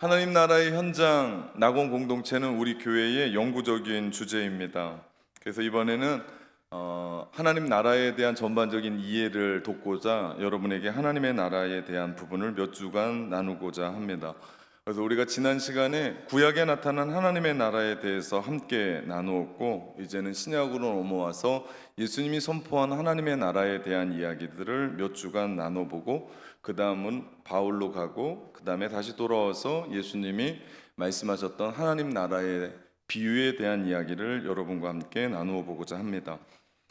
하나님 나라의 현장 낙원 공동체는 우리 교회의 영구적인 주제입니다. 그래서 이번에는 하나님 나라에 대한 전반적인 이해를 돕고자 여러분에게 하나님의 나라에 대한 부분을 몇 주간 나누고자 합니다. 그래서 우리가 지난 시간에 구약에 나타난 하나님의 나라에 대해서 함께 나누었고, 이제는 신약으로 넘어와서 예수님이 선포한 하나님의 나라에 대한 이야기들을 몇 주간 나눠보고, 그 다음은 바울로 가고, 그 다음에 다시 돌아와서 예수님이 말씀하셨던 하나님 나라의 비유에 대한 이야기를 여러분과 함께 나누어 보고자 합니다.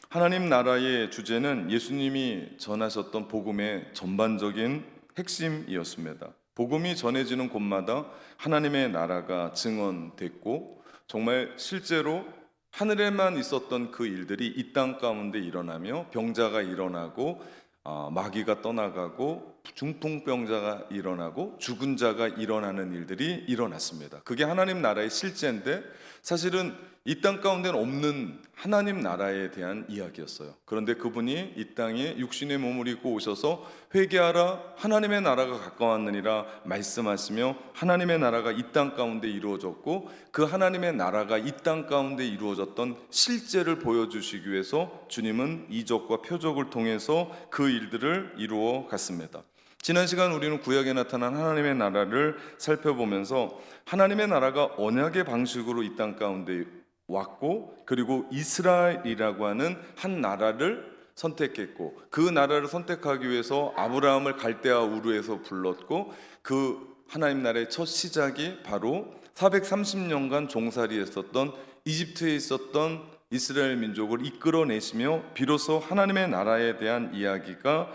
하나님 나라의 주제는 예수님이 전하셨던 복음의 전반적인 핵심이었습니다. 복음이 전해지는 곳마다 하나님의 나라가 증언됐고, 정말 실제로 하늘에만 있었던 그 일들이 이 땅 가운데 일어나며 병자가 일어나고, 마귀가 떠나가고, 중풍병자가 일어나고, 죽은 자가 일어나는 일들이 일어났습니다. 그게 하나님 나라의 실제인데, 사실은 이 땅 가운데는 없는 하나님 나라에 대한 이야기였어요. 그런데 그분이 이 땅에 육신의 몸을 입고 오셔서 회개하라, 하나님의 나라가 가까웠느니라 말씀하시며, 하나님의 나라가 이 땅 가운데 이루어졌고, 그 하나님의 나라가 이 땅 가운데 이루어졌던 실제를 보여주시기 위해서 주님은 이적과 표적을 통해서 그 일들을 이루어 갔습니다. 지난 시간 우리는 구약에 나타난 하나님의 나라를 살펴보면서 하나님의 나라가 언약의 방식으로 이 땅 가운데 왔고, 그리고 이스라엘이라고 하는 한 나라를 선택했고, 그 나라를 선택하기 위해서 아브라함을 갈대아 우르에서 불렀고, 그 하나님 나라의 첫 시작이 바로 430년간 종살이했었던 이집트에 있었던 이스라엘 민족을 이끌어내시며 비로소 하나님의 나라에 대한 이야기가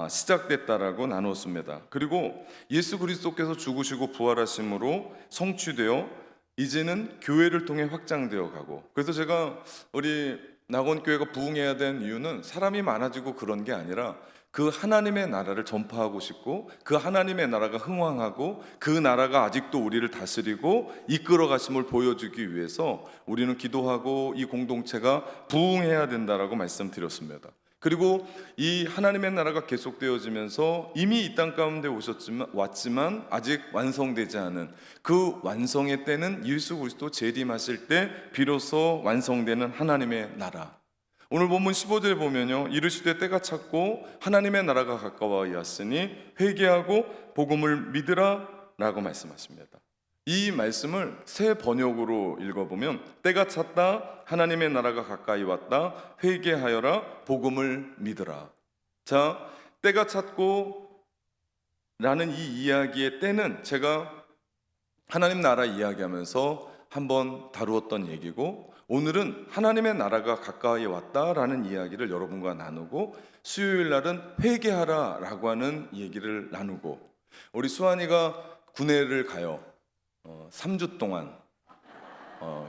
시작됐다라고 나눴습니다. 그리고 예수 그리스도께서 죽으시고 부활하심으로 성취되어 이제는 교회를 통해 확장되어 가고, 그래서 제가 우리 낙원교회가 부흥해야 되는 이유는 사람이 많아지고 그런 게 아니라 그 하나님의 나라를 전파하고 싶고, 그 하나님의 나라가 흥왕하고, 그 나라가 아직도 우리를 다스리고 이끌어 가심을 보여주기 위해서 우리는 기도하고 이 공동체가 부흥해야 된다라고 말씀드렸습니다. 그리고 이 하나님의 나라가 계속되어지면서 이미 이 땅 가운데 왔지만 아직 완성되지 않은 그 완성의 때는 예수 그리스도 재림하실 때 비로소 완성되는 하나님의 나라. 오늘 본문 15절에 보면요, 이르시되 때가 찼고 하나님의 나라가 가까워 왔으니 회개하고 복음을 믿으라 라고 말씀하십니다. 이 말씀을 새 번역으로 읽어보면, 때가 찼다, 하나님의 나라가 가까이 왔다, 회개하여라, 복음을 믿으라. 자, 때가 찼고 라는 이 이야기의 때는 제가 하나님 나라 이야기하면서 한번 다루었던 얘기고, 오늘은 하나님의 나라가 가까이 왔다라는 이야기를 여러분과 나누고, 수요일 날은 회개하라 라고 하는 얘기를 나누고, 우리 수환이가 군회를 가요. 3주 동안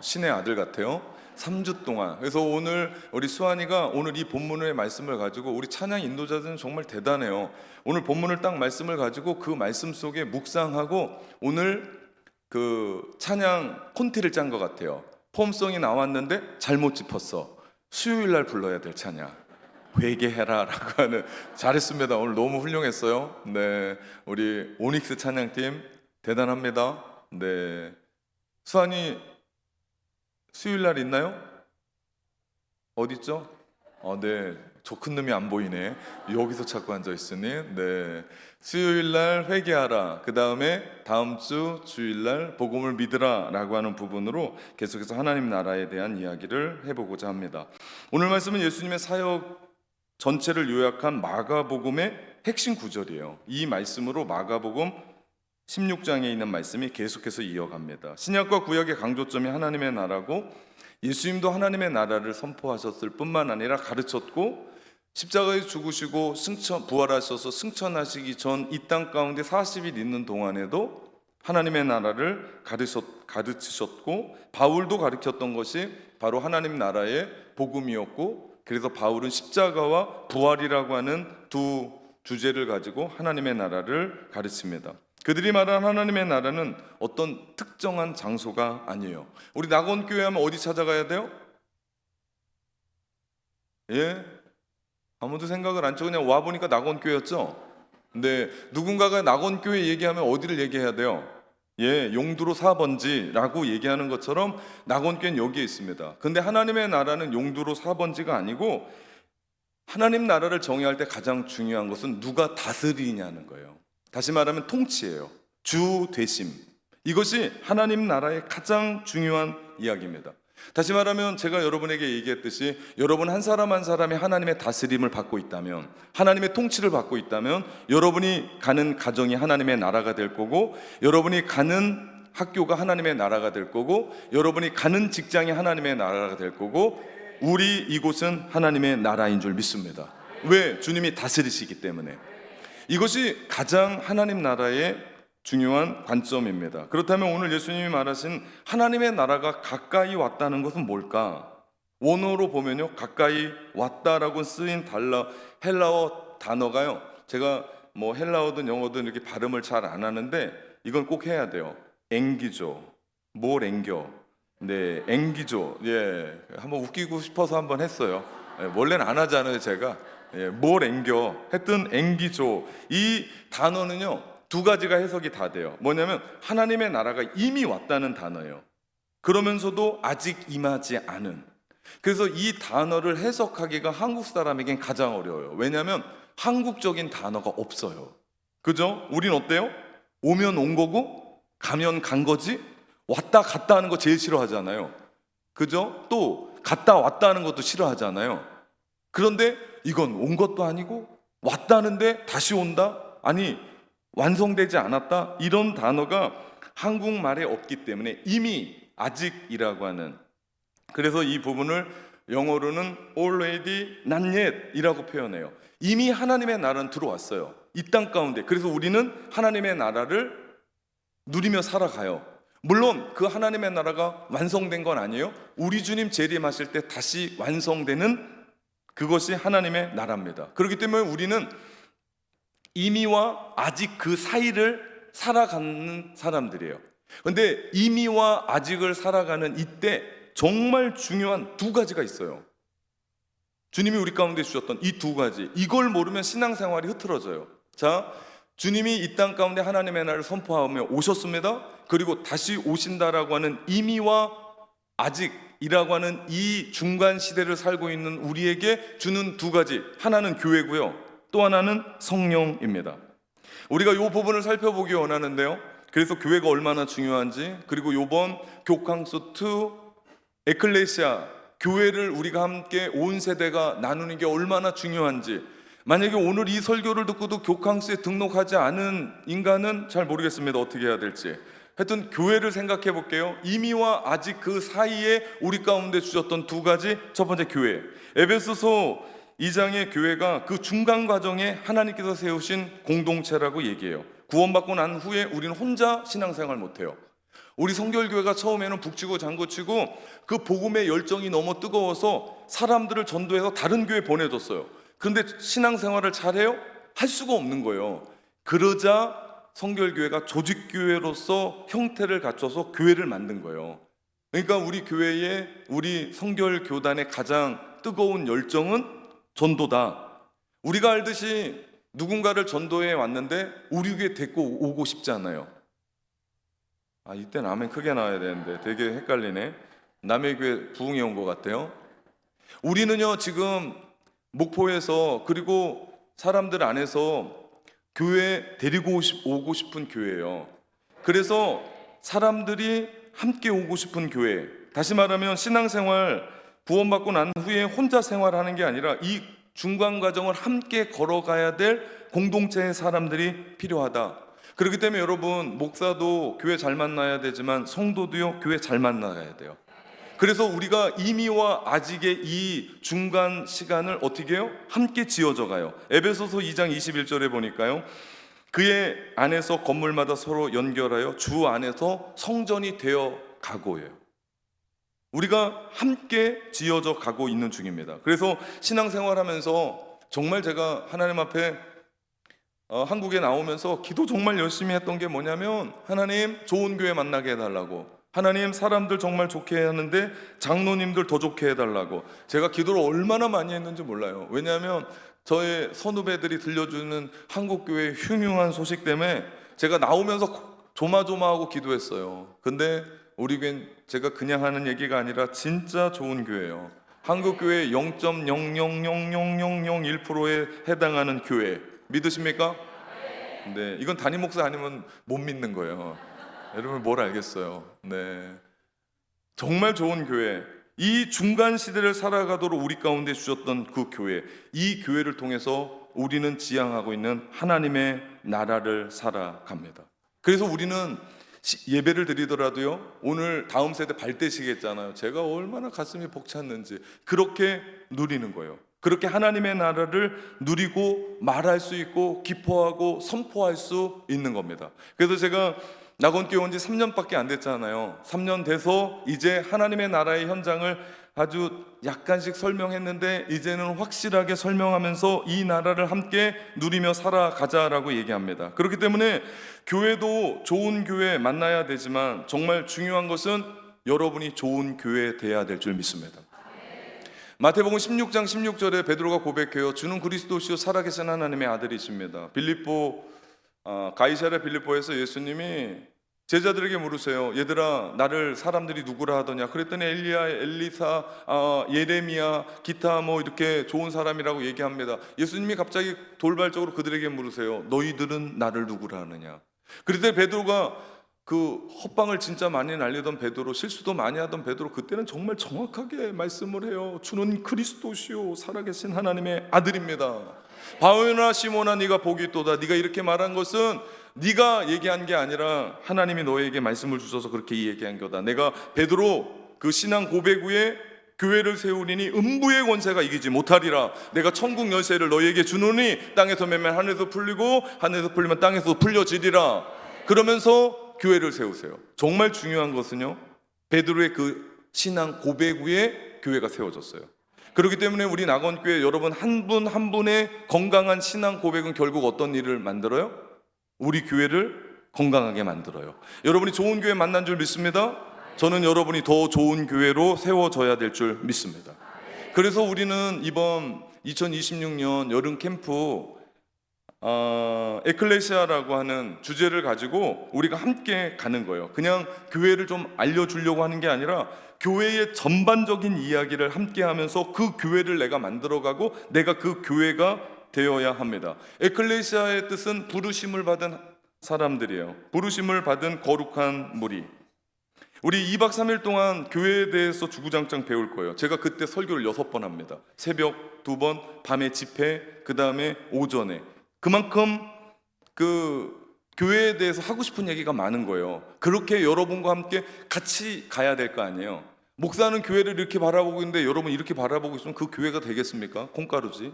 신의 아들 같아요. 3주 동안. 그래서 오늘 우리 수환이가 오늘 이 본문의 말씀을 가지고, 우리 찬양 인도자들은 정말 대단해요. 오늘 본문을 딱 말씀을 가지고 그 말씀 속에 묵상하고 오늘 그 찬양 콘티를 짠 것 같아요. 폼송이 나왔는데 잘못 짚었어. 수요일 날 불러야 될 찬양 회개해라 라고 하는, 잘했습니다. 오늘 너무 훌륭했어요. 네, 우리 오닉스 찬양팀 대단합니다. 네, 수환이 수요일 날 있나요? 어디 있죠? 네, 저 큰 놈이 안 보이네. 여기서 자꾸 앉아 있으니. 네, 수요일 날 회개하라. 그 다음에 다음 주 주일 날 복음을 믿으라 라고 하는 부분으로 계속해서 하나님 나라에 대한 이야기를 해보고자 합니다. 오늘 말씀은 예수님의 사역 전체를 요약한 마가복음의 핵심 구절이에요. 이 말씀으로 마가복음 16장에 있는 말씀이 계속해서 이어갑니다. 신약과 구약의 강조점이 하나님의 나라고, 예수님도 하나님의 나라를 선포하셨을 뿐만 아니라 가르쳤고, 십자가에 죽으시고 부활하셔서 승천하시기 전 이 땅 가운데 40일 있는 동안에도 하나님의 나라를 가르치셨고, 바울도 가르쳤던 것이 바로 하나님 나라의 복음이었고, 그래서 바울은 십자가와 부활이라고 하는 두 주제를 가지고 하나님의 나라를 가르칩니다. 그들이 말한 하나님의 나라는 어떤 특정한 장소가 아니에요. 우리 낙원교회 하면 어디 찾아가야 돼요? 예? 아무도 생각을 안 쳐. 그냥 와보니까 낙원교회였죠? 근데 누군가가 낙원교회 얘기하면 어디를 얘기해야 돼요? 예, 용두로 4번지라고 얘기하는 것처럼 낙원교회는 여기에 있습니다. 근데 하나님의 나라는 용두로 4번지가 아니고 하나님 나라를 정의할 때 가장 중요한 것은 누가 다스리냐는 거예요. 다시 말하면 통치예요. 주 되심. 이것이 하나님 나라의 가장 중요한 이야기입니다. 다시 말하면 제가 여러분에게 얘기했듯이 여러분 한 사람 한 사람이 하나님의 다스림을 받고 있다면, 하나님의 통치를 받고 있다면 여러분이 가는 가정이 하나님의 나라가 될 거고, 여러분이 가는 학교가 하나님의 나라가 될 거고, 여러분이 가는 직장이 하나님의 나라가 될 거고, 우리 이곳은 하나님의 나라인 줄 믿습니다. 왜? 주님이 다스리시기 때문에. 이것이 가장 하나님 나라의 중요한 관점입니다. 그렇다면 오늘 예수님이 말하신 하나님의 나라가 가까이 왔다는 것은 뭘까? 원어로 보면요, 가까이 왔다라고 쓰인 헬라어 단어가요, 제가 뭐 헬라어든 영어든 이렇게 발음을 잘 안 하는데 이건 꼭 해야 돼요. 앵기죠. 뭘 앵겨? 네, 앵기죠. 예, 한번 웃기고 싶어서 한번 했어요. 예, 원래는 안 하잖아요, 제가. 예, 뭘 앵겨? 했던 앵기죠. 이 단어는요, 두 가지가 해석이 다 돼요. 뭐냐면 하나님의 나라가 이미 왔다는 단어예요. 그러면서도 아직 임하지 않은. 그래서 이 단어를 해석하기가 한국 사람에겐 가장 어려워요. 왜냐하면 한국적인 단어가 없어요. 그죠? 우린 어때요? 오면 온 거고 가면 간 거지? 왔다 갔다 하는 거 제일 싫어하잖아요. 그죠? 또 갔다 왔다 하는 것도 싫어하잖아요. 그런데 이건 온 것도 아니고 왔다는데 다시 온다? 아니, 완성되지 않았다? 이런 단어가 한국말에 없기 때문에 이미, 아직이라고 하는, 그래서 이 부분을 영어로는 already not yet 이라고 표현해요. 이미 하나님의 나라는 들어왔어요. 이 땅 가운데. 그래서 우리는 하나님의 나라를 누리며 살아가요. 물론 그 하나님의 나라가 완성된 건 아니에요. 우리 주님 재림하실 때 다시 완성되는 그것이 하나님의 나라입니다. 그렇기 때문에 우리는 이미와 아직 그 사이를 살아가는 사람들이에요. 그런데 이미와 아직을 살아가는 이때 정말 중요한 두 가지가 있어요. 주님이 우리 가운데 주셨던 이 두 가지, 이걸 모르면 신앙생활이 흐트러져요. 자, 주님이 이 땅 가운데 하나님의 나라를 선포하며 오셨습니다. 그리고 다시 오신다라고 하는 이미와 아직이라고 하는 이 중간 시대를 살고 있는 우리에게 주는 두 가지, 하나는 교회고요, 또 하나는 성령입니다. 우리가 이 부분을 살펴보기 원하는데요, 그래서 교회가 얼마나 중요한지, 그리고 이번 교캉스 2 에클레시아 교회를 우리가 함께 온 세대가 나누는 게 얼마나 중요한지, 만약에 오늘 이 설교를 듣고도 교캉스에 등록하지 않은 인간은 잘 모르겠습니다. 어떻게 해야 될지. 하여튼 교회를 생각해 볼게요. 이미와 아직 그 사이에 우리 가운데 주셨던 두 가지, 첫 번째 교회. 에베소서 2장의 교회가 그 중간 과정에 하나님께서 세우신 공동체라고 얘기해요. 구원받고 난 후에 우리는 혼자 신앙생활 못해요. 우리 성결교회가 처음에는 북치고 장구치고 그 복음의 열정이 너무 뜨거워서 사람들을 전도해서 다른 교회 보내줬어요. 그런데 신앙생활을 잘해요? 할 수가 없는 거예요. 그러자 성결교회가 조직교회로서 형태를 갖춰서 교회를 만든 거예요. 그러니까 우리 교회의, 우리 성결교단의 가장 뜨거운 열정은 전도다. 우리가 알듯이 누군가를 전도해 왔는데 우리 교회 데리고 오고 싶지 않아요. 아, 이때는 아멘 크게 나와야 되는데 되게 헷갈리네. 남의 교회 부흥이 온 것 같아요. 우리는요, 지금 목포에서, 그리고 사람들 안에서 교회 데리고 오고 싶은 교회예요. 그래서 사람들이 함께 오고 싶은 교회. 다시 말하면 신앙생활, 구원받고 난 후에 혼자 생활하는 게 아니라 이 중간 과정을 함께 걸어가야 될 공동체의 사람들이 필요하다. 그렇기 때문에 여러분, 목사도 교회 잘 만나야 되지만 성도도요, 교회 잘 만나야 돼요. 그래서 우리가 이미와 아직의 이 중간 시간을 어떻게 해요? 함께 지어져 가요. 에베소서 2장 21절에 보니까요, 그의 안에서 건물마다 서로 연결하여 주 안에서 성전이 되어 가고예요. 우리가 함께 지어져 가고 있는 중입니다. 그래서 신앙생활하면서 정말 제가 하나님 앞에 한국에 나오면서 기도 정말 열심히 했던 게 뭐냐면, 하나님 좋은 교회 만나게 해달라고, 하나님 사람들 정말 좋게 하는데 장로님들 더 좋게 해달라고. 제가 기도를 얼마나 많이 했는지 몰라요. 왜냐하면 저의 선후배들이 들려주는 한국교회의 흉흉한 소식 때문에 제가 나오면서 조마조마하고 기도했어요. 근데 우리 교회는 제가 그냥 하는 얘기가 아니라 진짜 좋은 교회예요. 한국교회 0.0000001%에 해당하는 교회 믿으십니까? 네, 이건 담임 목사 아니면 못 믿는 거예요. 여러분 뭘 알겠어요? 네, 정말 좋은 교회. 이 중간 시대를 살아가도록 우리 가운데 주셨던 그 교회, 이 교회를 통해서 우리는 지향하고 있는 하나님의 나라를 살아갑니다. 그래서 우리는 예배를 드리더라도요, 오늘 다음 세대 발 떼시겠잖아요. 제가 얼마나 가슴이 벅찼는지 그렇게 누리는 거예요. 그렇게 하나님의 나라를 누리고 말할 수 있고 기뻐하고 선포할 수 있는 겁니다. 그래서 제가 낙원교회 온 지 3년밖에 안 됐잖아요. 3년 돼서 이제 하나님의 나라의 현장을 아주 약간씩 설명했는데 이제는 확실하게 설명하면서 이 나라를 함께 누리며 살아가자라고 얘기합니다. 그렇기 때문에 교회도 좋은 교회 만나야 되지만 정말 중요한 것은 여러분이 좋은 교회 돼야 될 줄 믿습니다. 마태복음 16장 16절에 베드로가 고백해요. 주는 그리스도시요 살아계신 하나님의 아들이십니다. 가이사랴 빌립보에서 예수님이 제자들에게 물으세요. 얘들아, 나를 사람들이 누구라 하더냐? 그랬더니 엘리야, 엘리사, 예레미야, 기타 뭐 이렇게 좋은 사람이라고 얘기합니다. 예수님이 갑자기 돌발적으로 그들에게 물으세요. 너희들은 나를 누구라 하느냐? 그때 베드로가 그 헛방을 진짜 많이 날리던 베드로, 실수도 많이 하던 베드로, 그때는 정말 정확하게 말씀을 해요. 주는 그리스도시요 살아계신 하나님의 아들입니다. 바오나 시몬아, 네가 복이 있도다. 네가 이렇게 말한 것은 네가 얘기한 게 아니라 하나님이 너에게 말씀을 주셔서 그렇게 얘기한 거다. 내가 베드로 그 신앙 고백 후에 교회를 세우리니 음부의 권세가 이기지 못하리라. 내가 천국 열쇠를 너에게 주노니 땅에서 매면 하늘에서 풀리고 하늘에서 풀리면 땅에서 풀려지리라. 그러면서 교회를 세우세요. 정말 중요한 것은요, 베드로의 그 신앙 고백 후에 교회가 세워졌어요. 그렇기 때문에 우리 낙원교회 여러분 한 분 한 분의 건강한 신앙 고백은 결국 어떤 일을 만들어요? 우리 교회를 건강하게 만들어요. 여러분이 좋은 교회 만난 줄 믿습니다. 저는 여러분이 더 좋은 교회로 세워져야 될 줄 믿습니다. 그래서 우리는 이번 2026년 여름 캠프 에클레시아라고 하는 주제를 가지고 우리가 함께 가는 거예요. 그냥 교회를 좀 알려주려고 하는 게 아니라 교회의 전반적인 이야기를 함께 하면서 그 교회를 내가 만들어가고 내가 그 교회가 되어야 합니다. 에클레시아의 뜻은 부르심을 받은 사람들이에요. 부르심을 받은 거룩한 무리. 우리 2박 3일 동안 교회에 대해서 주구장창 배울 거예요. 제가 그때 설교를 6번 합니다. 새벽 2번, 밤에 집회, 그 다음에 오전에. 그만큼 그 교회에 대해서 하고 싶은 얘기가 많은 거예요. 그렇게 여러분과 함께 같이 가야 될 거 아니에요. 목사는 교회를 이렇게 바라보고 있는데 여러분 이렇게 바라보고 있으면 그 교회가 되겠습니까? 콩가루지.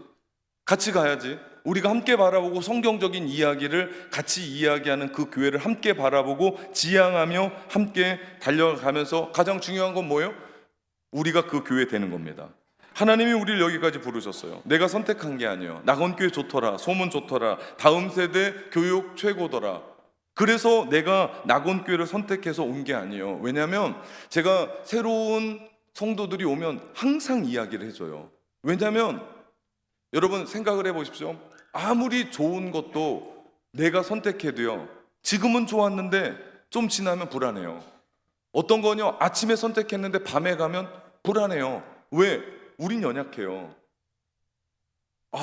같이 가야지. 우리가 함께 바라보고 성경적인 이야기를 같이 이야기하는 그 교회를 함께 바라보고 지향하며 함께 달려가면서 가장 중요한 건 뭐예요? 우리가 그 교회 되는 겁니다. 하나님이 우리를 여기까지 부르셨어요. 내가 선택한 게 아니에요. 낙원교회 좋더라, 소문 좋더라, 다음 세대 교육 최고더라. 그래서 내가 낙원교회를 선택해서 온 게 아니에요. 왜냐하면 제가 새로운 성도들이 오면 항상 이야기를 해줘요. 왜냐하면 여러분 생각을 해보십시오. 아무리 좋은 것도 내가 선택해도요, 지금은 좋았는데 좀 지나면 불안해요. 어떤 거요? 아침에 선택했는데 밤에 가면 불안해요. 왜? 우린 연약해요.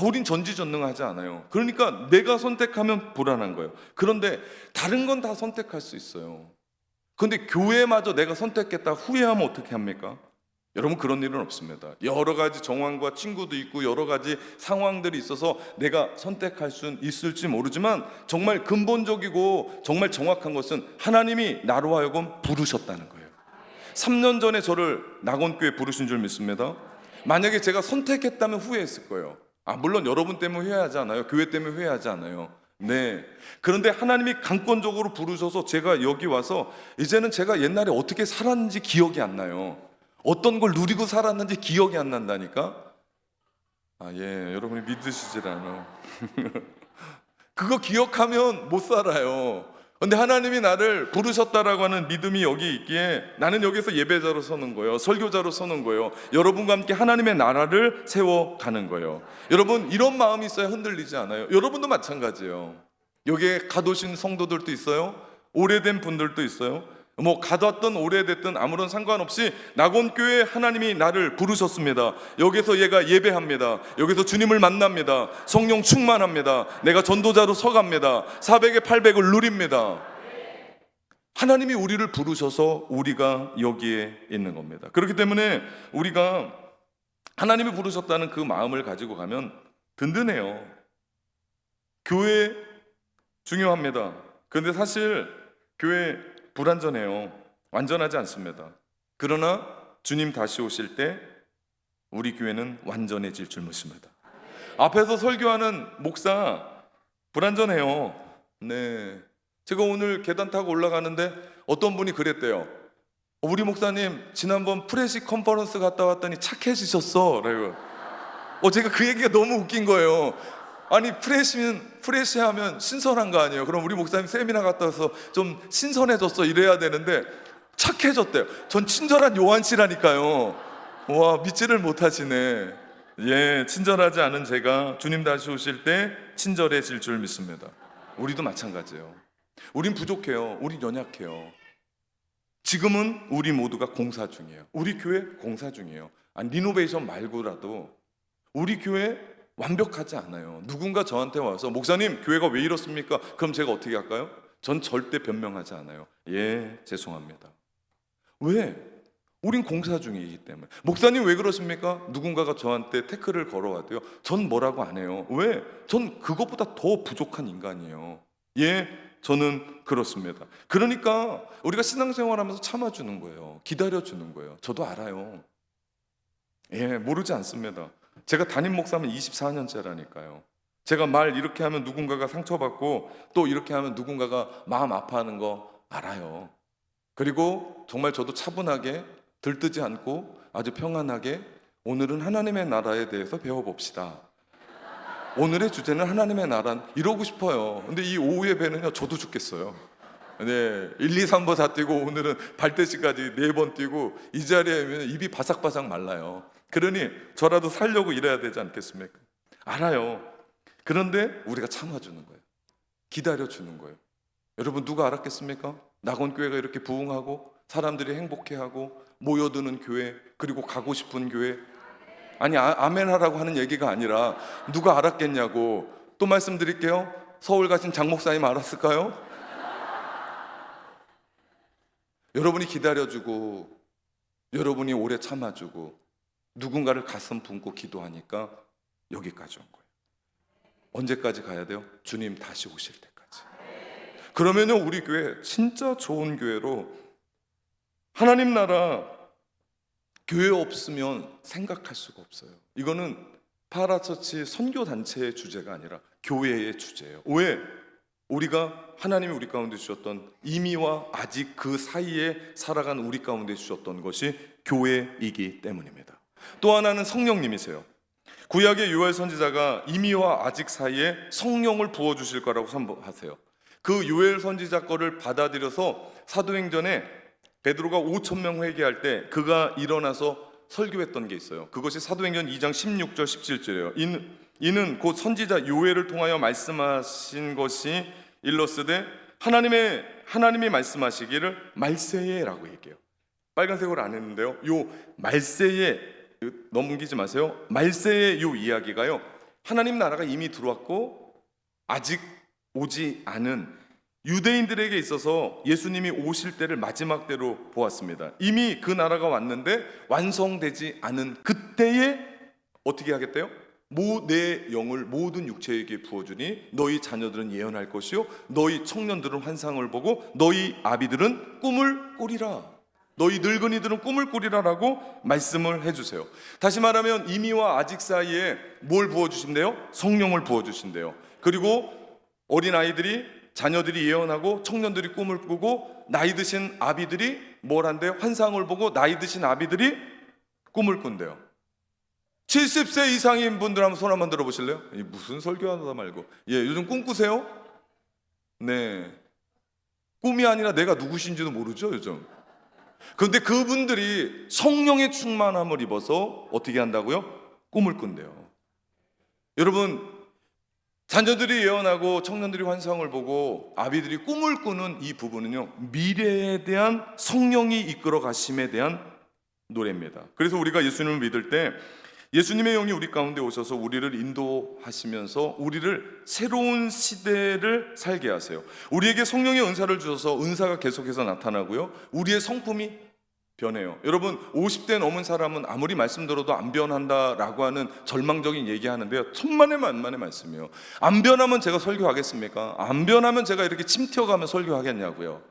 우린 전지전능하지 않아요. 그러니까 내가 선택하면 불안한 거예요. 그런데 다른 건 다 선택할 수 있어요. 그런데 교회마저 내가 선택했다 후회하면 어떻게 합니까? 여러분 그런 일은 없습니다. 여러 가지 정황과 친구도 있고 여러 가지 상황들이 있어서 내가 선택할 수 있을지 모르지만 정말 근본적이고 정말 정확한 것은 하나님이 나로 하여금 부르셨다는 거예요. 3년 전에 저를 낙원교회 부르신 줄 믿습니다. 만약에 제가 선택했다면 후회했을 거예요. 물론 여러분 때문에 후회하지 않아요. 교회 때문에 후회하지 않아요. 네. 그런데 하나님이 강권적으로 부르셔서 제가 여기 와서 이제는 제가 옛날에 어떻게 살았는지 기억이 안 나요. 어떤 걸 누리고 살았는지 기억이 안 난다니까. 여러분이 믿으시질 않아. 그거 기억하면 못 살아요. 근데 하나님이 나를 부르셨다라고 하는 믿음이 여기 있기에 나는 여기서 예배자로 서는 거예요. 설교자로 서는 거예요. 여러분과 함께 하나님의 나라를 세워가는 거예요. 여러분 이런 마음이 있어야 흔들리지 않아요. 여러분도 마찬가지예요. 여기에 가두신 성도들도 있어요. 오래된 분들도 있어요. 뭐 가뒀든 오래됐든 아무런 상관없이 낙원교회에 하나님이 나를 부르셨습니다. 여기서 얘가 예배합니다. 여기서 주님을 만납니다. 성령 충만합니다. 내가 전도자로 서갑니다. 400에 800을 누립니다. 하나님이 우리를 부르셔서 우리가 여기에 있는 겁니다. 그렇기 때문에 우리가 하나님이 부르셨다는 그 마음을 가지고 가면 든든해요. 교회 중요합니다. 그런데 사실 교회 불완전해요. 완전하지 않습니다. 그러나 주님 다시 오실 때 우리 교회는 완전해질 줄 믿습니다. 앞에서 설교하는 목사 불완전해요. 네, 제가 오늘 계단 타고 올라가는데 어떤 분이 그랬대요. 우리 목사님 지난번 프레시 컨퍼런스 갔다 왔더니 착해지셨어. 제가 그 얘기가 너무 웃긴 거예요. 아니 프레시하면 신선한 거 아니에요? 그럼 우리 목사님 세미나 갔다 와서 좀 신선해졌어 이래야 되는데 착해졌대요. 전 친절한 요한 씨라니까요. 와, 믿지를 못하시네. 예, 친절하지 않은 제가 주님 다시 오실 때 친절해질 줄 믿습니다. 우리도 마찬가지예요. 우린 부족해요. 우린 연약해요. 지금은 우리 모두가 공사 중이에요. 우리 교회 공사 중이에요. 아니, 리노베이션 말고라도 우리 교회 완벽하지 않아요. 누군가 저한테 와서 목사님 교회가 왜 이렇습니까? 그럼 제가 어떻게 할까요? 전 절대 변명하지 않아요. 예, 죄송합니다. 왜? 우린 공사 중이기 때문에. 목사님 왜 그러십니까? 누군가가 저한테 태클을 걸어와도요, 전 뭐라고 안 해요. 왜? 전 그것보다 더 부족한 인간이에요. 예, 저는 그렇습니다. 그러니까 우리가 신앙생활하면서 참아주는 거예요. 기다려주는 거예요. 저도 알아요. 예, 모르지 않습니다. 제가 담임 목사면 24년째라니까요. 제가 말 이렇게 하면 누군가가 상처받고 또 이렇게 하면 누군가가 마음 아파하는 거 알아요. 그리고 정말 저도 차분하게 들뜨지 않고 아주 평안하게 오늘은 하나님의 나라에 대해서 배워봅시다. 오늘의 주제는 하나님의 나라, 이러고 싶어요. 근데 이 오후의 배는요, 저도 죽겠어요. 네, 1, 2, 3번 다 뛰고 오늘은 발대시까지 4번 뛰고 이 자리에 오면 입이 바삭바삭 말라요. 그러니 저라도 살려고 일해야 되지 않겠습니까? 알아요. 그런데 우리가 참아주는 거예요. 기다려주는 거예요. 여러분, 누가 알았겠습니까? 낙원교회가 이렇게 부흥하고 사람들이 행복해하고 모여드는 교회, 그리고 가고 싶은 교회. 아니, 아멘 하라고 하는 얘기가 아니라 누가 알았겠냐고. 또 말씀드릴게요. 서울 가신 장 목사님 알았을까요? 여러분이 기다려주고 여러분이 오래 참아주고 누군가를 가슴 품고 기도하니까 여기까지 온 거예요. 언제까지 가야 돼요? 주님 다시 오실 때까지. 그러면은 우리 교회 진짜 좋은 교회로, 하나님 나라 교회 없으면 생각할 수가 없어요. 이거는 파라처치 선교단체의 주제가 아니라 교회의 주제예요. 왜? 우리가 하나님이 우리 가운데 주셨던, 이미와 아직 그 사이에 살아간 우리 가운데 주셨던 것이 교회이기 때문입니다. 또 하나는 성령님이세요. 구약의 요엘 선지자가 이미와 아직 사이에 성령을 부어주실 거라고 선포하세요. 그 요엘 선지자 거를 받아들여서 사도행전에 베드로가 5,000명 회개할 때 그가 일어나서 설교했던 게 있어요. 그것이 사도행전 2장 16절 17절이에요. 이는 곧 선지자 요엘을 통하여 말씀하신 것이 일러스되 하나님이 말씀하시기를 말세에라고 얘기해요. 빨간색으로 안 했는데요. 요 말세에, 넘기지 마세요. 말세의 요 이야기가요, 하나님 나라가 이미 들어왔고 아직 오지 않은 유대인들에게 있어서 예수님이 오실 때를 마지막 때로 보았습니다. 이미 그 나라가 왔는데 완성되지 않은 그때에 어떻게 하겠대요? 내 영을 모든 육체에게 부어주니 너희 자녀들은 예언할 것이요 너희 청년들은 환상을 보고 너희 아비들은 꿈을 꾸리라. 너희 늙은이들은 꿈을 꾸리라라고 말씀을 해주세요. 다시 말하면 이미와 아직 사이에 뭘 부어주신대요? 성령을 부어주신대요. 그리고 어린아이들이, 자녀들이 예언하고 청년들이 꿈을 꾸고 나이 드신 아비들이 뭘 한대요? 환상을 보고 나이 드신 아비들이 꿈을 꾼대요. 70세 이상인 분들 한번 손 한번 들어보실래요? 무슨 설교하다 말고. 예, 요즘 꿈 꾸세요? 네, 꿈이 아니라 내가 누구신지도 모르죠 요즘. 그런데 그분들이 성령의 충만함을 입어서 어떻게 한다고요? 꿈을 꾼대요. 여러분, 자녀들이 예언하고 청년들이 환상을 보고 아비들이 꿈을 꾸는 이 부분은요, 미래에 대한 성령이 이끌어 가심에 대한 노래입니다. 그래서 우리가 예수님을 믿을 때 예수님의 영이 우리 가운데 오셔서 우리를 인도하시면서 우리를 새로운 시대를 살게 하세요. 우리에게 성령의 은사를 주셔서 은사가 계속해서 나타나고요, 우리의 성품이 변해요. 여러분, 50대 넘은 사람은 아무리 말씀 들어도 안 변한다라고 하는 절망적인 얘기하는데요, 천만의 만만의 말씀이에요. 안 변하면 제가 설교하겠습니까? 안 변하면 제가 이렇게 침 튀어가며 설교하겠냐고요.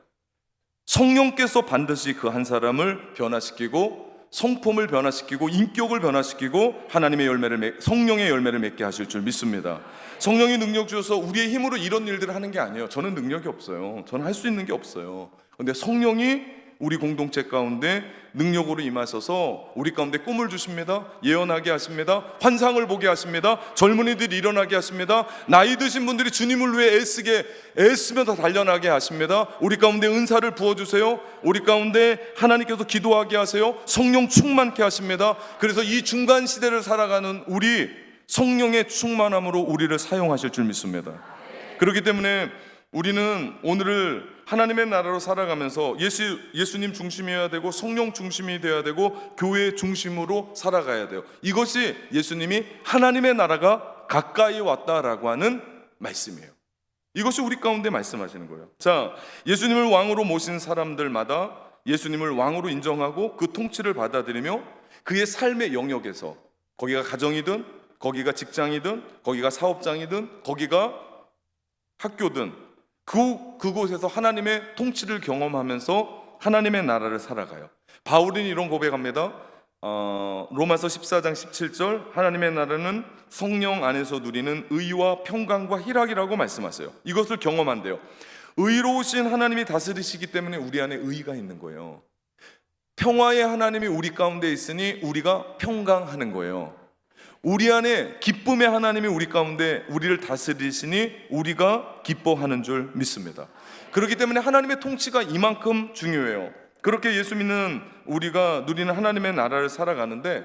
성령께서 반드시 그 한 사람을 변화시키고 성품을 변화시키고 인격을 변화시키고 하나님의 열매를 성령의 열매를 맺게 하실 줄 믿습니다. 성령이 능력 주셔서 우리의 힘으로 이런 일들을 하는 게 아니에요. 저는 능력이 없어요. 저는 할 수 있는 게 없어요. 근데 성령이 우리 공동체 가운데 능력으로 임하셔서 우리 가운데 꿈을 주십니다. 예언하게 하십니다. 환상을 보게 하십니다. 젊은이들이 일어나게 하십니다. 나이 드신 분들이 주님을 위해 애쓰며 더 달려나게 하십니다. 우리 가운데 은사를 부어주세요. 우리 가운데 하나님께서 기도하게 하세요. 성령 충만케 하십니다. 그래서 이 중간 시대를 살아가는 우리 성령의 충만함으로 우리를 사용하실 줄 믿습니다. 그렇기 때문에 우리는 오늘을 하나님의 나라로 살아가면서 예수님 중심이어야 되고 성령 중심이 되어야 되고 교회 중심으로 살아가야 돼요. 이것이 예수님이 하나님의 나라가 가까이 왔다라고 하는 말씀이에요. 이것이 우리 가운데 말씀하시는 거예요. 자, 예수님을 왕으로 모신 사람들마다 예수님을 왕으로 인정하고 그 통치를 받아들이며 그의 삶의 영역에서, 거기가 가정이든 거기가 직장이든 거기가 사업장이든 거기가 학교든 그곳에서 하나님의 통치를 경험하면서 하나님의 나라를 살아가요. 바울은 이런 고백합니다. 로마서 14장 17절, 하나님의 나라는 성령 안에서 누리는 의와 평강과 희락이라고 말씀하세요. 이것을 경험한대요. 의로우신 하나님이 다스리시기 때문에 우리 안에 의가 있는 거예요. 평화의 하나님이 우리 가운데 있으니 우리가 평강하는 거예요. 우리 안에 기쁨의 하나님이 우리 가운데 우리를 다스리시니 우리가 기뻐하는 줄 믿습니다. 그렇기 때문에 하나님의 통치가 이만큼 중요해요. 그렇게 예수 믿는 우리가 누리는 하나님의 나라를 살아가는데,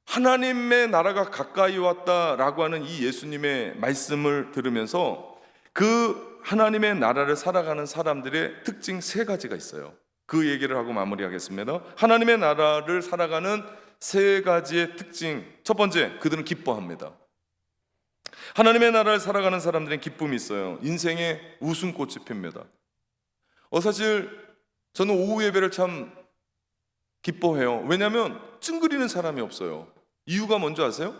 하나님의 나라가 가까이 왔다라고 하는 이 예수님의 말씀을 들으면서 그 하나님의 나라를 살아가는 사람들의 특징 3가지가 있어요. 그 얘기를 하고 마무리하겠습니다. 하나님의 나라를 살아가는 3가지의 특징. 첫 번째, 그들은 기뻐합니다. 하나님의 나라를 살아가는 사람들은 기쁨이 있어요. 인생의 웃음꽃이 핍니다. 사실 저는 오후 예배를 참 기뻐해요. 왜냐하면 찡그리는 사람이 없어요. 이유가 뭔지 아세요?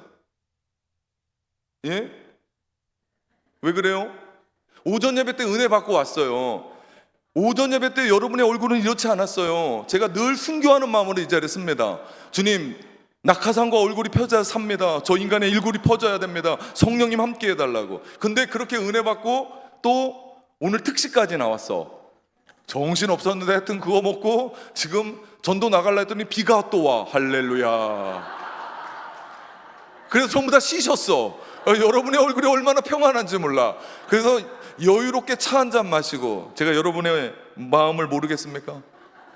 예? 왜 그래요? 오전 예배 때 은혜 받고 왔어요. 오전 예배 때 여러분의 얼굴은 이렇지 않았어요. 제가 늘 순교하는 마음으로 이 자리에 씁니다. 주님, 낙하산과 얼굴이 펴져야 삽니다. 저 인간의 일굴이 퍼져야 됩니다. 성령님 함께 해달라고. 근데 그렇게 은혜 받고 또 오늘 특식까지 나왔어. 정신 없었는데 하여튼 그거 먹고 지금 전도 나갈라 했더니 비가 또 와. 할렐루야. 그래서 전부 다 쉬셨어. 여러분의 얼굴이 얼마나 평안한지 몰라. 그래서 여유롭게 차 한 잔 마시고, 제가 여러분의 마음을 모르겠습니까?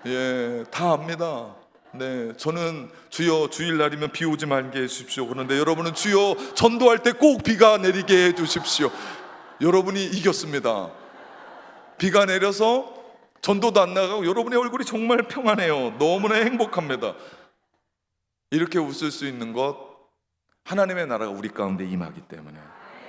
예, 다 압니다. 네, 저는 주여 주일날이면 비 오지 말게 해주십시오. 그런데 여러분은 주여 전도할 때 꼭 비가 내리게 해주십시오. 여러분이 이겼습니다. 비가 내려서 전도도 안 나가고 여러분의 얼굴이 정말 평안해요. 너무나 행복합니다. 이렇게 웃을 수 있는 것, 하나님의 나라가 우리 가운데 임하기 때문에.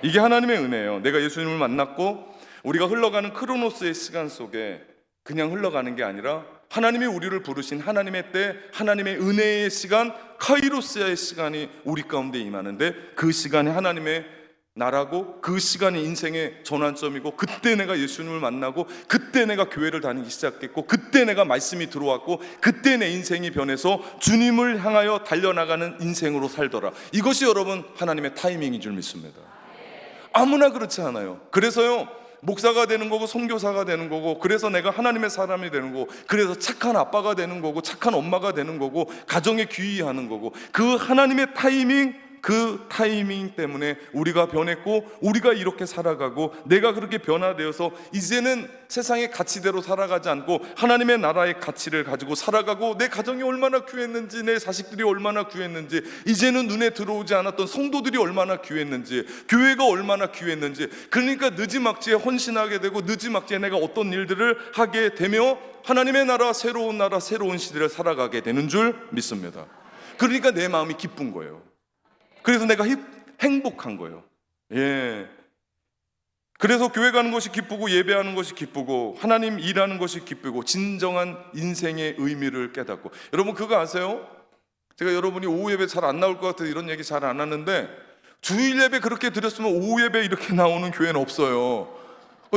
이게 하나님의 은혜예요. 내가 예수님을 만났고 우리가 흘러가는 크로노스의 시간 속에 그냥 흘러가는 게 아니라 하나님이 우리를 부르신 하나님의 때, 하나님의 은혜의 시간, 카이로스의 시간이 우리 가운데 임하는데, 그 시간이 하나님의 나라고 그 시간이 인생의 전환점이고, 그때 내가 예수님을 만나고 그때 내가 교회를 다니기 시작했고 그때 내가 말씀이 들어왔고 그때 내 인생이 변해서 주님을 향하여 달려나가는 인생으로 살더라. 이것이 여러분 하나님의 타이밍인 줄 믿습니다. 아무나 그렇지 않아요. 그래서요, 목사가 되는 거고 선교사가 되는 거고, 그래서 내가 하나님의 사람이 되는 거고, 그래서 착한 아빠가 되는 거고 착한 엄마가 되는 거고 가정에 귀의하는 거고, 그 하나님의 타이밍, 그 타이밍 때문에 우리가 변했고 우리가 이렇게 살아가고 내가 그렇게 변화되어서 이제는 세상의 가치대로 살아가지 않고 하나님의 나라의 가치를 가지고 살아가고 내 가정이 얼마나 귀했는지, 내 자식들이 얼마나 귀했는지, 이제는 눈에 들어오지 않았던 성도들이 얼마나 귀했는지, 교회가 얼마나 귀했는지, 그러니까 느지막지에 헌신하게 되고 느지막지에 내가 어떤 일들을 하게 되며 하나님의 나라, 새로운 시대를 살아가게 되는 줄 믿습니다. 그러니까 내 마음이 기쁜 거예요. 그래서 내가 행복한 거예요. 예. 그래서 교회 가는 것이 기쁘고 예배하는 것이 기쁘고 하나님 일하는 것이 기쁘고 진정한 인생의 의미를 깨닫고. 여러분 그거 아세요? 제가 여러분이 오후 예배 잘 안 나올 것 같아서 이런 얘기 잘 안 하는데 주일 예배 그렇게 드렸으면 오후 예배 이렇게 나오는 교회는 없어요.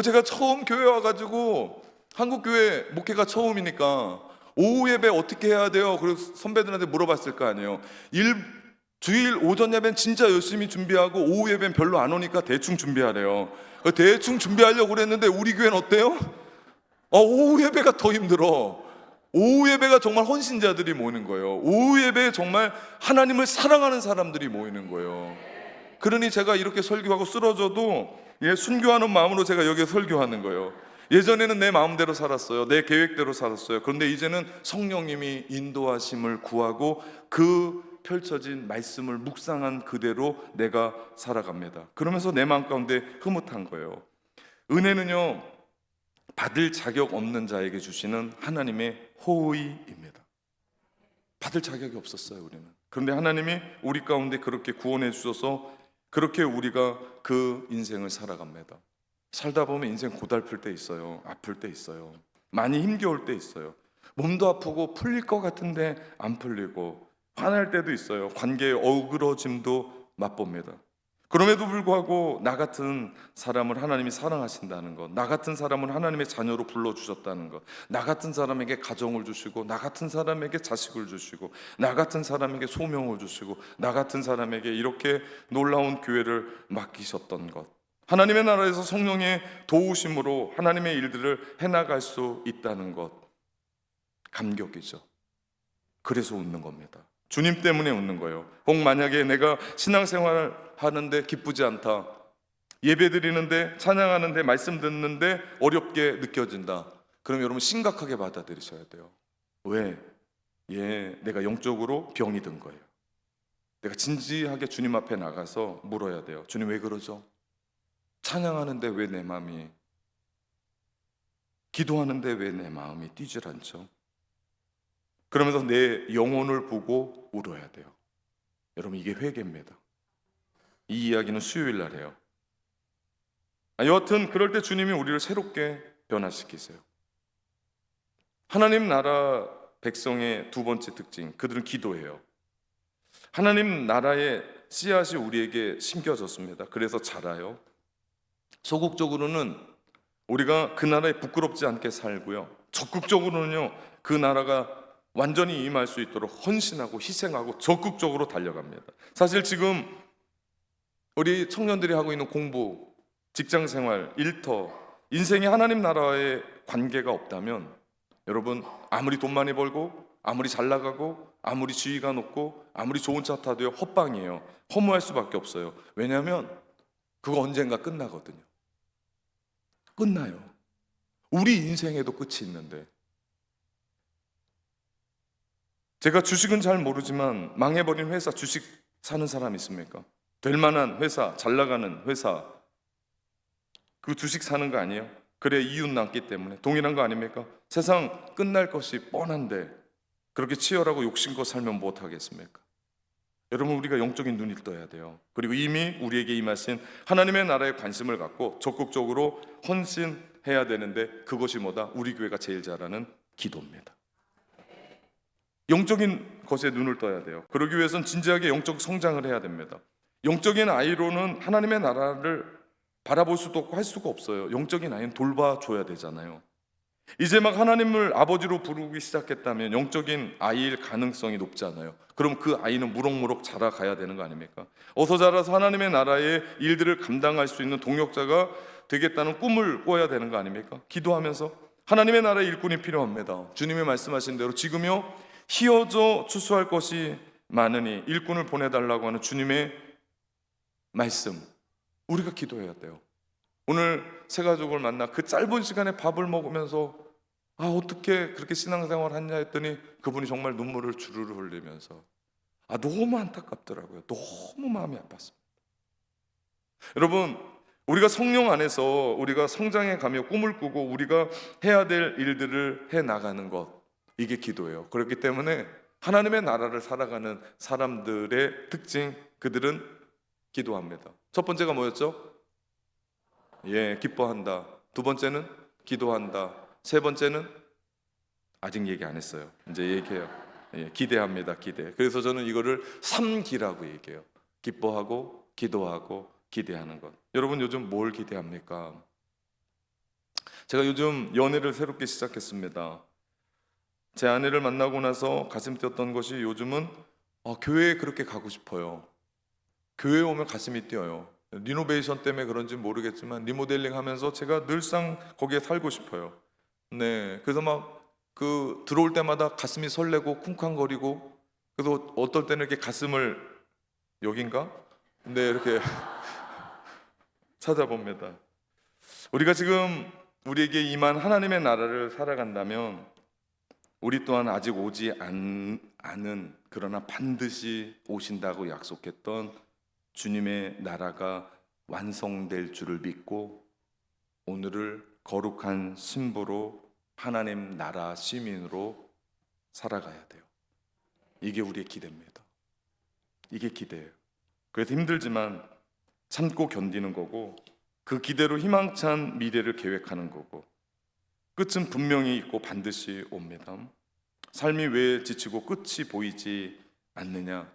제가 처음 교회 와가지고 한국교회 목회가 처음이니까 오후 예배 어떻게 해야 돼요? 그래서 선배들한테 물어봤을 거 아니에요. 주일 오전 예배는 진짜 열심히 준비하고 오후 예배는 별로 안 오니까 대충 준비하래요. 대충 준비하려고 그랬는데 우리 교회는 어때요? 오후 예배가 더 힘들어. 오후 예배가 정말 헌신자들이 모이는 거예요. 오후 예배에 정말 하나님을 사랑하는 사람들이 모이는 거예요. 그러니 제가 이렇게 설교하고 쓰러져도 순교하는 마음으로 제가 여기에 설교하는 거예요. 예전에는 내 마음대로 살았어요. 내 계획대로 살았어요. 그런데 이제는 성령님이 인도하심을 구하고 그 펼쳐진 말씀을 묵상한 그대로 내가 살아갑니다. 그러면서 내 마음 가운데 흐뭇한 거예요. 은혜는요, 받을 자격 없는 자에게 주시는 하나님의 호의입니다. 받을 자격이 없었어요, 우리는. 그런데 하나님이 우리 가운데 그렇게 구원해 주셔서 그렇게 우리가 그 인생을 살아갑니다. 살다 보면 인생 고달플 때 있어요. 아플 때 있어요. 많이 힘겨울 때 있어요. 몸도 아프고 풀릴 것 같은데 안 풀리고 화날 때도 있어요. 관계의 어그러짐도 맛봅니다. 그럼에도 불구하고 나 같은 사람을 하나님이 사랑하신다는 것, 나 같은 사람을 하나님의 자녀로 불러주셨다는 것, 나 같은 사람에게 가정을 주시고, 나 같은 사람에게 자식을 주시고, 나 같은 사람에게 소명을 주시고, 나 같은 사람에게 이렇게 놀라운 교회를 맡기셨던 것, 하나님의 나라에서 성령의 도우심으로 하나님의 일들을 해나갈 수 있다는 것, 감격이죠. 그래서 웃는 겁니다. 주님 때문에 웃는 거예요. 혹 만약에 내가 신앙생활을 하는데 기쁘지 않다, 예배 드리는데 찬양하는데 말씀 듣는데 어렵게 느껴진다, 그럼 여러분 심각하게 받아들이셔야 돼요. 왜? 내가 영적으로 병이 든 거예요. 내가 진지하게 주님 앞에 나가서 물어야 돼요. 주님 왜 그러죠? 찬양하는데 왜 내 마음이, 기도하는데 왜 내 마음이 뛰질 않죠? 그러면서 내 영혼을 보고 울어야 돼요. 여러분 이게 회개입니다. 이 이야기는 수요일 날 해요. 여하튼 그럴 때 주님이 우리를 새롭게 변화시키세요. 하나님 나라 백성의 두 번째 특징, 그들은 기도해요. 하나님 나라의 씨앗이 우리에게 심겨졌습니다. 그래서 자라요. 소극적으로는 우리가 그 나라에 부끄럽지 않게 살고요, 적극적으로는요 그 나라가 완전히 임할 수 있도록 헌신하고 희생하고 적극적으로 달려갑니다. 사실 지금 우리 청년들이 하고 있는 공부, 직장생활, 일터, 인생이 하나님 나라의 관계가 없다면 여러분 아무리 돈 많이 벌고 아무리 잘 나가고 아무리 지위가 높고 아무리 좋은 차 타도요 헛방이에요. 허무할 수밖에 없어요. 왜냐하면 그거 언젠가 끝나거든요. 끝나요. 우리 인생에도 끝이 있는데. 제가 주식은 잘 모르지만 망해버린 회사 주식 사는 사람 있습니까? 될 만한 회사, 잘 나가는 회사, 그 주식 사는 거 아니에요? 그래 이윤 남기 때문에. 동일한 거 아닙니까? 세상 끝날 것이 뻔한데 그렇게 치열하고 욕심껏 살면 못하겠습니까? 여러분 우리가 영적인 눈을 떠야 돼요. 그리고 이미 우리에게 임하신 하나님의 나라에 관심을 갖고 적극적으로 헌신해야 되는데 그것이 뭐다? 우리 교회가 제일 잘하는 기도입니다. 영적인 것에 눈을 떠야 돼요. 그러기 위해서는 진지하게 영적 성장을 해야 됩니다. 영적인 아이로는 하나님의 나라를 바라볼 수도 없고 할 수가 없어요. 영적인 아이는 돌봐줘야 되잖아요. 이제 막 하나님을 아버지로 부르기 시작했다면 영적인 아이일 가능성이 높잖아요. 그럼 그 아이는 무럭무럭 자라가야 되는 거 아닙니까? 어서 자라서 하나님의 나라의 일들을 감당할 수 있는 동역자가 되겠다는 꿈을 꿔야 되는 거 아닙니까? 기도하면서 하나님의 나라의 일꾼이 필요합니다. 주님이 말씀하신 대로 지금요 희어져 추수할 것이 많으니 일꾼을 보내달라고 하는 주님의 말씀, 우리가 기도해야 돼요. 오늘 새 가족을 만나 그 짧은 시간에 밥을 먹으면서 어떻게 그렇게 신앙생활 하냐 했더니 그분이 정말 눈물을 주르르 흘리면서 너무 안타깝더라고요. 너무 마음이 아팠습니다. 여러분, 우리가 성령 안에서 우리가 성장해 가며 꿈을 꾸고 우리가 해야 될 일들을 해 나가는 것, 이게 기도예요. 그렇기 때문에 하나님의 나라를 살아가는 사람들의 특징, 그들은 기도합니다. 첫 번째가 뭐였죠? 기뻐한다. 두 번째는 기도한다. 세 번째는 아직 얘기 안 했어요. 이제 얘기해요. 기대합니다. 기대. 그래서 저는 이거를 3기라고 얘기해요. 기뻐하고 기도하고 기대하는 것. 여러분 요즘 뭘 기대합니까? 제가 요즘 연애를 새롭게 시작했습니다. 제 아내를 만나고 나서 가슴 뛰었던 것이 요즘은 교회에 그렇게 가고 싶어요. 교회에 오면 가슴이 뛰어요. 리노베이션 때문에 그런지 모르겠지만 리모델링 하면서 제가 늘상 거기에 살고 싶어요. 네, 그래서 막 들어올 때마다 가슴이 설레고 쿵쾅거리고, 그래서 어떨 때는 이렇게 가슴을 여긴가? 네, 이렇게 찾아봅니다. 우리가 지금 우리에게 임한 하나님의 나라를 살아간다면 우리 또한 아직 오지 않은, 그러나 반드시 오신다고 약속했던 주님의 나라가 완성될 줄을 믿고 오늘을 거룩한 신부로 하나님 나라 시민으로 살아가야 돼요. 이게 우리의 기대입니다. 이게 기대예요. 그래서 힘들지만 참고 견디는 거고, 그 기대로 희망찬 미래를 계획하는 거고, 끝은 분명히 있고 반드시 옵니다. 삶이 왜 지치고 끝이 보이지 않느냐?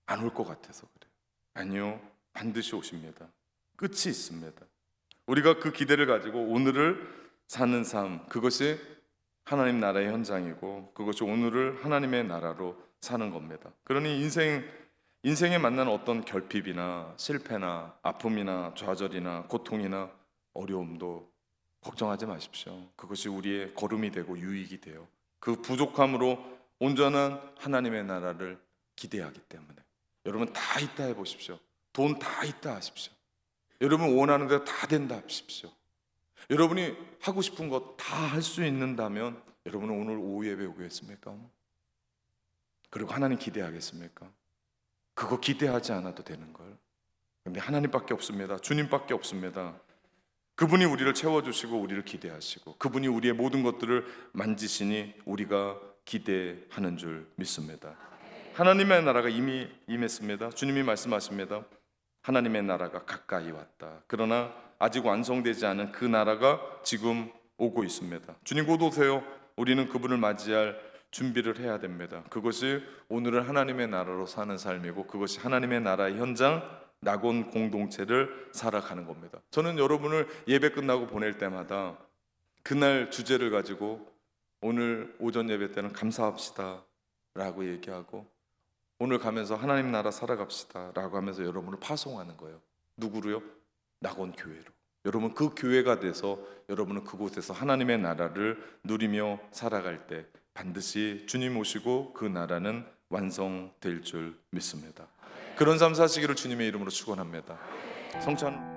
안 올 것 같아서 그래요. 아니요, 반드시 오십니다. 끝이 있습니다. 우리가 그 기대를 가지고 오늘을 사는 삶, 그것이 하나님 나라의 현장이고 그것이 오늘을 하나님의 나라로 사는 겁니다. 그러니 인생에 만나는 어떤 결핍이나 실패나 아픔이나 좌절이나 고통이나 어려움도 걱정하지 마십시오. 그것이 우리의 걸음이 되고 유익이 돼요. 그 부족함으로 온전한 하나님의 나라를 기대하기 때문에 여러분 다 있다 해보십시오. 돈 다 있다 하십시오. 여러분 원하는 대로 다 된다 하십시오. 여러분이 하고 싶은 것 다 할 수 있는다면 여러분은 오늘 오후 예배 오겠습니까? 그리고 하나님 기대하겠습니까? 그거 기대하지 않아도 되는 걸. 근데 하나님밖에 없습니다. 주님밖에 없습니다. 그분이 우리를 채워주시고 우리를 기대하시고 그분이 우리의 모든 것들을 만지시니 우리가 기대하는 줄 믿습니다. 하나님의 나라가 이미 임했습니다. 주님이 말씀하십니다. 하나님의 나라가 가까이 왔다. 그러나 아직 완성되지 않은 그 나라가 지금 오고 있습니다. 주님 곧 오세요. 우리는 그분을 맞이할 준비를 해야 됩니다. 그것이 오늘은 하나님의 나라로 사는 삶이고 그것이 하나님의 나라의 현장, 낙원 공동체를 살아가는 겁니다. 저는 여러분을 예배 끝나고 보낼 때마다 그날 주제를 가지고 오늘 오전 예배 때는 감사합시다 라고 얘기하고 오늘 가면서 하나님 나라 살아갑시다 라고 하면서 여러분을 파송하는 거예요. 누구로요? 낙원 교회로. 여러분 그 교회가 돼서 여러분은 그곳에서 하나님의 나라를 누리며 살아갈 때 반드시 주님 오시고 그 나라는 완성될 줄 믿습니다. 그런 삶 사시기를 주님의 이름으로 축원합니다. 성찬